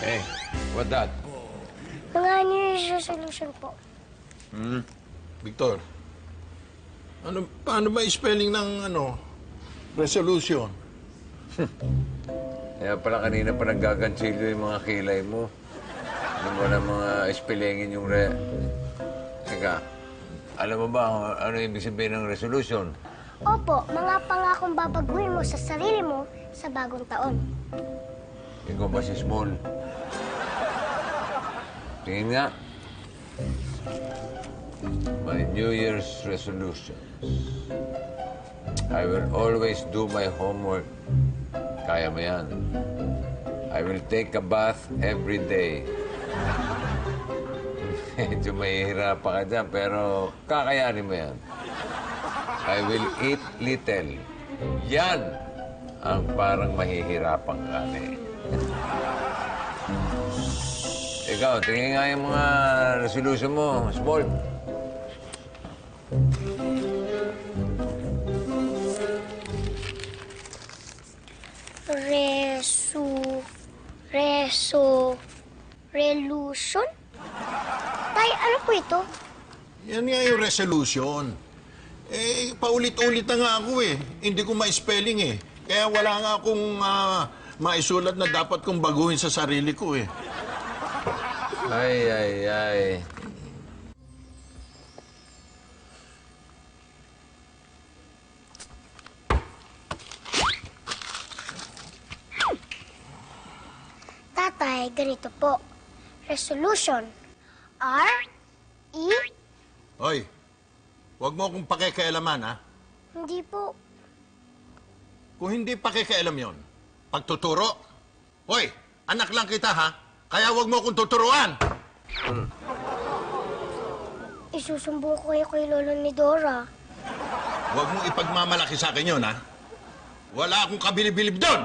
Hey, what that? Mga New Year's resolution po. Victor, paano ba spelling ng resolution? Kaya pala kanina pa naggagansilyo yung mga kilay mo. Ano mo na mga spellingin yung Teka, alam mo ba kung ano ibig sabihin ng resolution? Opo, mga pangakong babaguhin mo sa sarili mo sa bagong taon. Ikaw ba si Small? Tingin nga. My New Year's resolutions. I will always do my homework. Kaya mo yan. I will take a bath every day. Medyo mahihirapan ka dyan, pero kakayanin mo yan. I will eat little. Yan ang parang mahihirapan ka eh. Ikaw, tingin nga yung mga resolution mo, Small. Relution? Tay, ano po ito? Yan nga yung resolution. Eh, paulit-ulit na nga ako eh. Hindi ko ma-spelling eh. Kaya wala nga akong maisulat na dapat kong baguhin sa sarili ko eh. Ay. Tatay, ganito po. Resolution. R-E... Hoy, huwag mo akong pakikialaman ha. Hindi po. Kung hindi pakikialam yon, pagtuturo. Hoy, anak lang kita ha. Kaya huwag mo akong tuturuan. Isusumbong ko kayo kay Lolo ni Dora. Huwag mong ipagmamalaki sa akin yun ha. Wala akong kabilib-bilib doon.